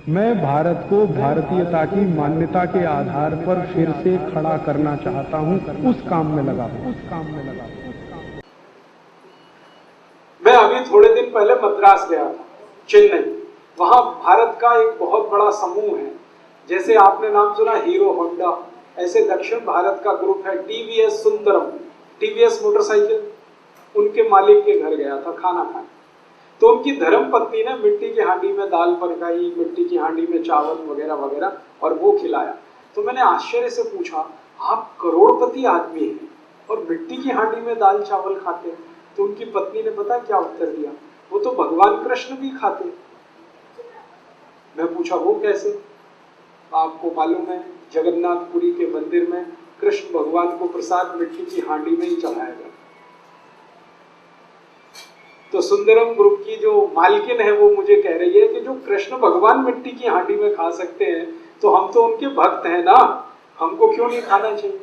मैं भारत को भारतीयता की मान्यता के आधार पर फिर से खड़ा करना चाहता हूं, उस काम में लगा हूं। मैं अभी थोड़े दिन पहले मद्रास गया था, चेन्नई। वहां भारत का एक बहुत बड़ा समूह है। जैसे आपने नाम सुना हीरो होंडा, ऐसे दक्षिण भारत का ग्रुप है टीवीएस सुंदरम, टीवीएस मोटरसाइकिल। उनके मालिक के घर गया था खाना खाने। तो उनकी धर्म पत्नी ने मिट्टी की हांडी में दाल पकाई, मिट्टी की हांडी में चावल वगैरह वगैरह, और वो खिलाया। तो मैंने आश्चर्य से पूछा, आप करोड़पति आदमी हैं और मिट्टी की हांडी में दाल चावल खाते हैं? तो उनकी पत्नी ने पता क्या उत्तर दिया, वो तो भगवान कृष्ण भी खाते। मैं पूछा वो कैसे? आपको मालूम है जगन्नाथपुरी के मंदिर में कृष्ण भगवान को प्रसाद मिट्टी की हांडी में ही चढ़ाया गया। तो सुंदरम ग्रुप की जो मालकिन है वो मुझे कह रही है कि जो कृष्ण भगवान मिट्टी की हांडी में खा सकते हैं तो हम तो उनके भक्त हैं ना, हमको क्यों नहीं खाना चाहिए?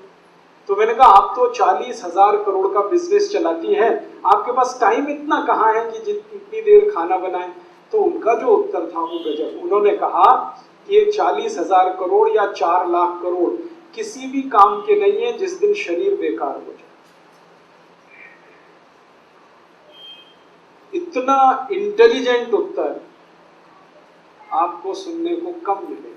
तो मैंने कहा आप तो 40,000 करोड़ का बिजनेस चलाती हैं, आपके पास टाइम इतना कहाँ है कि जितनी देर खाना बनाए? तो उनका जो उत्तर था वो गजब। उन्होंने कहा कि ये 40,000 करोड़ या 4 लाख करोड़ किसी भी काम के नहीं है जिस दिन शरीर बेकार हो जाए। इतना इंटेलिजेंट उत्तर आपको सुनने को कम मिलेगा।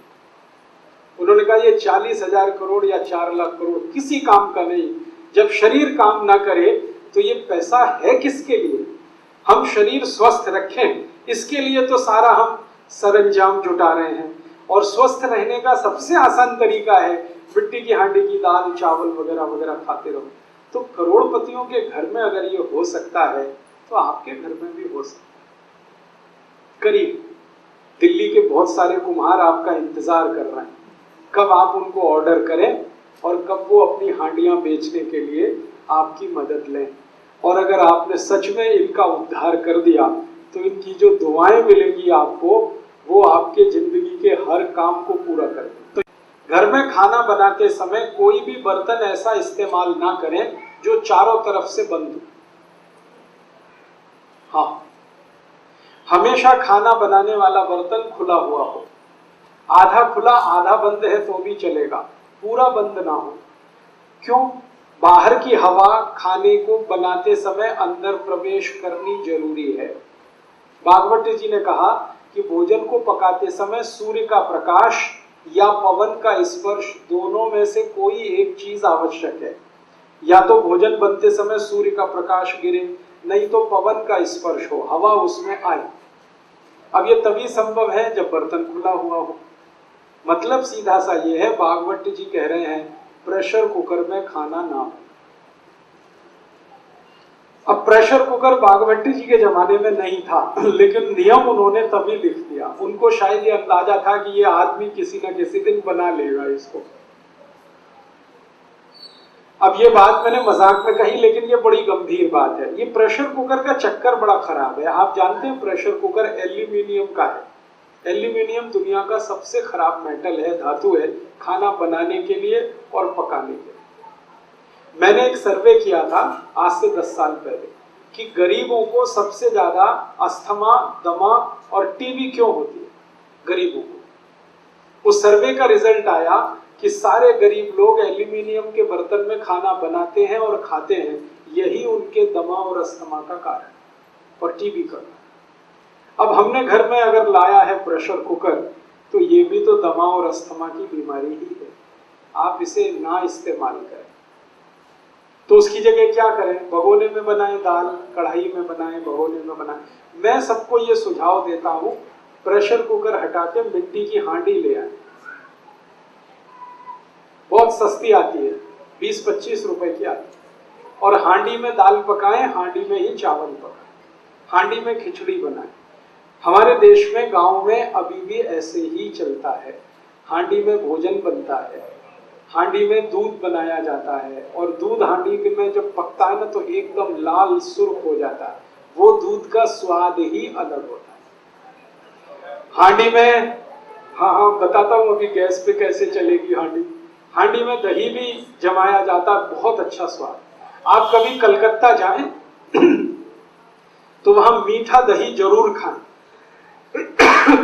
उन्होंने कहा ये 40,000 करोड़ या 4 लाख करोड़ किसी काम का नहीं। जब शरीर काम ना करे तो ये पैसा है किसके लिए? हम शरीर स्वस्थ रखें इसके लिए तो सारा हम सरंजाम जुटा रहे हैं। और स्वस्थ रहने का सबसे आसान तरीका है मिट्टी की हांडी की दाल चावल वगैरह वगैरह खाते रहो। तो करोड़पतियों के घर में अगर ये हो सकता है तो आपके घर में भी हो सकता है। करीब दिल्ली के बहुत सारे कुम्हार आपका इंतजार कर रहे हैं, कब आप उनको ऑर्डर करें और कब वो अपनी हांडियां बेचने के लिए आपकी मदद लें। और अगर आपने सच में इनका उद्धार कर दिया तो इनकी जो दुआएं मिलेंगी आपको, वो आपके जिंदगी के हर काम को पूरा कर दें। तो घर में खाना बनाते समय कोई भी बर्तन ऐसा इस्तेमाल ना करें जो चारों तरफ से बंद हो। हाँ, हमेशा खाना बनाने वाला बर्तन खुला हुआ हो। आधा खुला आधा बंद है तो भी चलेगा, पूरा बंद ना हो। क्यों? बाहर की हवा खाने को बनाते समय अंदर प्रवेश करनी जरूरी है। भागवत जी ने कहा कि भोजन को पकाते समय सूर्य का प्रकाश या पवन का स्पर्श दोनों में से कोई एक चीज आवश्यक है। या तो भोजन बनते समय सूर्य का प्रकाश गिरे, नहीं तो पवन का स्पर्श हो, हवा उसमें आए। अब ये तभी संभव है जब बर्तन खुला हुआ हो। मतलब सीधा सा ये है, भागवत जी कह रहे हैं प्रेशर कुकर में खाना ना हो। अब प्रेशर कुकर भागवत जी के जमाने में नहीं था, लेकिन नियम उन्होंने तभी लिख दिया। उनको शायद ये अंदाजा था कि ये आदमी किसी न किसी दिन बना लेगा इसको। अब ये बात मैंने मजाक में कही, लेकिन ये बड़ी गंभीर बात है। ये प्रेशर कुकर का चक्कर बड़ा खराब है। आप जानते हैं प्रेशर कुकर एल्यूमिनियम का है। एल्यूमिनियम दुनिया का सबसे खराब मेटल है, धातु है, खाना बनाने के लिए और पकाने के लिए। मैंने एक सर्वे किया था आज से 10 साल पहले कि गरीबों को सबसे ज्यादा अस्थमा, दमा और टीबी क्यों होती है गरीबों को। उस सर्वे का रिजल्ट आया कि सारे गरीब लोग एल्यूमिनियम के बर्तन में खाना बनाते हैं और खाते हैं, यही उनके दमा और अस्थमा का कारण और टीबी का। अब हमने घर में अगर लाया है प्रेशर कुकर तो ये भी तो दमा और अस्थमा की बीमारी ही है। आप इसे ना इस्तेमाल करें। तो उसकी जगह क्या करें? भगोने में बनाएं दाल, कढ़ाई में बनाएं, भगोने में बनाएं। मैं सबको ये सुझाव देता हूं प्रेशर कुकर हटा के मिट्टी की हांडी ले आए। बहुत सस्ती आती है, 20-25 रुपए की आती है। और हांडी में दाल पकाएं, हांडी में ही चावल पकाएं, हांडी में खिचड़ी बनाएं। हमारे देश में गांव में अभी भी ऐसे ही चलता है। हांडी में भोजन बनता है, हांडी में दूध बनाया जाता है, और दूध हांडी में जब पकता है ना तो एकदम लाल सुर्ख हो जाता है। वो दूध का स्वाद ही अलग होता है। हांडी में हाँ बताता हूँ अभी गैस पे कैसे चलेगी हांडी। हांडी में दही भी जमाया जाता है, बहुत अच्छा स्वाद। आप कभी कलकत्ता जाएं तो वहां मीठा दही जरूर खाएं।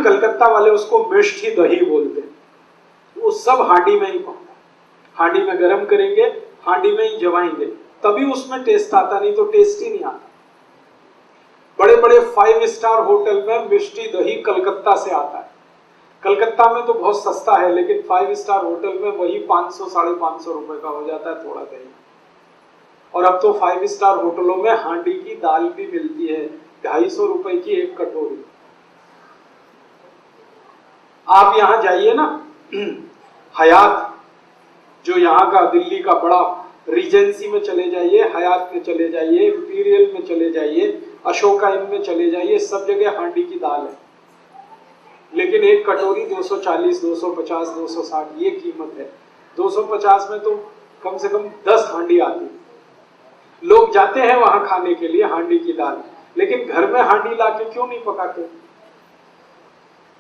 कलकत्ता वाले उसको मिष्ठी दही बोलते हैं। वो सब हांडी में ही पकता है, हांडी में गरम करेंगे, हांडी में ही जमाएंगे, तभी उसमें टेस्ट आता, नहीं तो टेस्ट ही नहीं आता। बड़े बड़े 5 स्टार होटल में मिष्टी दही कलकत्ता से आता है। कलकत्ता में तो बहुत सस्ता है, लेकिन 5 स्टार होटल में वही 500 साढ़े 500 रुपए का हो जाता है थोड़ा दही। और अब तो 5 स्टार होटलों में हांडी की दाल भी मिलती है, 250 रुपए की एक कटोरी। आप यहां जाइए ना, हयात जो यहाँ का दिल्ली का बड़ा रीजेंसी में चले जाइए, हयात में चले जाइए, इंपीरियल में चले जाइए, अशोका इन में चले जाइए, सब जगह हांडी की दाल है। लेकिन एक कटोरी 240, 250, 260 ये कीमत है। 250 में तो कम से कम 10 हांडी आती है। लोग जाते हैं वहां खाने के लिए हांडी की दाल, लेकिन घर में हांडी लाके क्यों नहीं पकाते?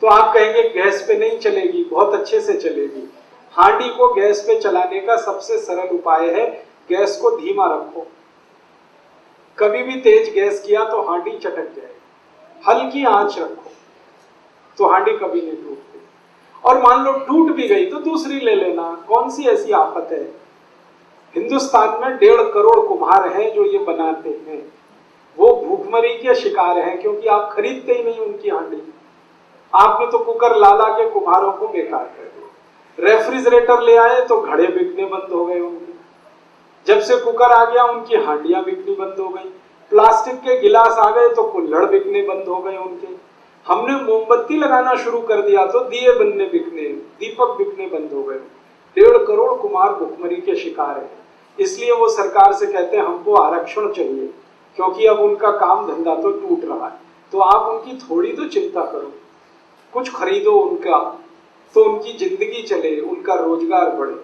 तो आप कहेंगे गैस पे नहीं चलेगी, बहुत अच्छे से चलेगी। हांडी को गैस पे चलाने का सबसे सरल उपाय है, गैस को धीमा रखो। कभी भी तेज गैस किया तो हांडी चटक जाएगी। हल्की आंच रखो तो हांडी कभी नहीं टूटती। और मान लो टूट भी गई तो दूसरी ले लेना, कौन सी ऐसी आफत है। हिंदुस्तान में 1.5 करोड़ कुम्हार हैं जो ये बनाते हैं। वो भूखमरी के शिकार हैं, क्योंकि आप खरीदते ही नहीं उनकी हांडी। आपने तो कुकर ला ला के कुम्हारों को बेकार कर दिया। रेफ्रिजरेटर ले आए तो घड़े बिकने बंद हो गए उनके। जब से कुकर आ गया उनकी हांडियां बिकनी बंद हो गई। प्लास्टिक के गिलास आ गए तो कुल्हड़ बिकने बंद हो गए उनके। हमने मोमबत्ती लगाना शुरू कर दिया तो दिए बनने बिकने, दीपक बिकने बंद हो गए। 1.5 करोड़ कुम्हार भुखमरी के शिकार हैं। इसलिए वो सरकार से कहते हैं हमको आरक्षण चाहिए, क्योंकि अब उनका काम धंधा तो टूट रहा है। तो आप उनकी थोड़ी तो चिंता करो, कुछ खरीदो उनका, तो उनकी जिंदगी चले, उनका रोजगार बढ़े।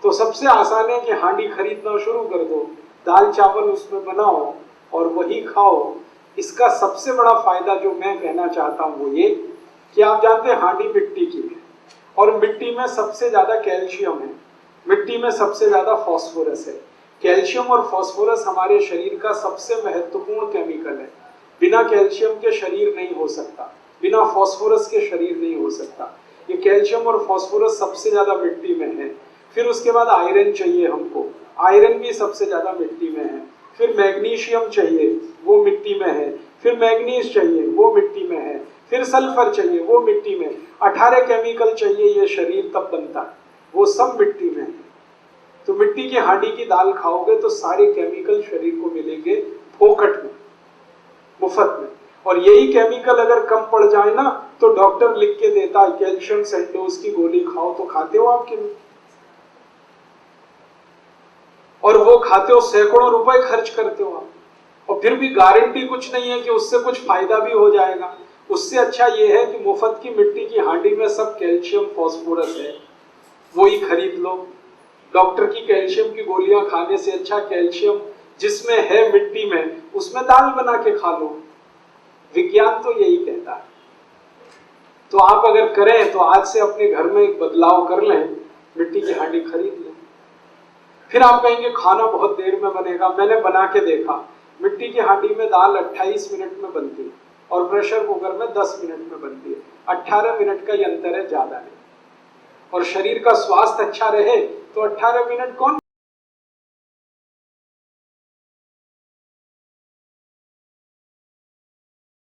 तो सबसे आसान है कि हांडी खरीदना शुरू कर दो, दाल चावल उसमें बनाओ और वही खाओ। इसका सबसे बड़ा फायदा जो मैं कहना चाहता हूँ वो ये कि आप जानते हैं हांडी मिट्टी की है, और मिट्टी में सबसे ज्यादा कैल्शियम है, मिट्टी में सबसे ज्यादा फास्फोरस है। कैल्शियम और फास्फोरस हमारे शरीर का सबसे महत्वपूर्ण केमिकल है। बिना कैल्शियम के शरीर नहीं हो सकता, बिना फास्फोरस के शरीर नहीं हो सकता। ये कैल्शियम और फास्फोरस सबसे ज्यादा मिट्टी में है। फिर उसके बाद आयरन चाहिए हमको, आयरन भी सबसे ज्यादा मिट्टी में है। फिर मैग्नीशियम चाहिए, वो मिट्टी में है। फिर मैग्नीज चाहिए, वो मिट्टी में है। फिर सल्फर चाहिए, वो मिट्टी में। 18 केमिकल चाहिए ये शरीर तब बनता है, वो सब मिट्टी में है। तो मिट्टी की हांडी की दाल खाओगे तो सारे केमिकल शरीर को मिलेंगे फोकट में, मुफ्त में। और यही केमिकल अगर कम पड़ जाए ना तो डॉक्टर लिख के देता है कैल्शियम सेंडोज की गोली खाओ, तो खाते हो आपके लिए, और वो खाते हो, सैकड़ों रुपए खर्च करते हो आप, और फिर भी गारंटी कुछ नहीं है कि उससे कुछ फायदा भी हो जाएगा। उससे अच्छा ये है कि मुफ्त की मिट्टी की हांडी में सब कैल्शियम फास्फोरस है, वही खरीद लो। डॉक्टर की कैल्शियम की गोलियां खाने से अच्छा कैल्शियम जिसमें है मिट्टी में, उसमें दाल बना के खा लो। विज्ञान तो यही कहता है। तो आप अगर करें तो आज से अपने घर में एक बदलाव कर लें, मिट्टी की हांडी खरीद लें। फिर आप कहेंगे खाना बहुत देर में बनेगा, मैंने बना के देखा। मिट्टी की हांडी में दाल 28 मिनट में बनती है और प्रेशर कुकर में 10 मिनट में बनती है। 18 मिनट का ये अंतर है, ज्यादा नहीं। और शरीर का स्वास्थ्य अच्छा रहे तो 18 मिनट कौन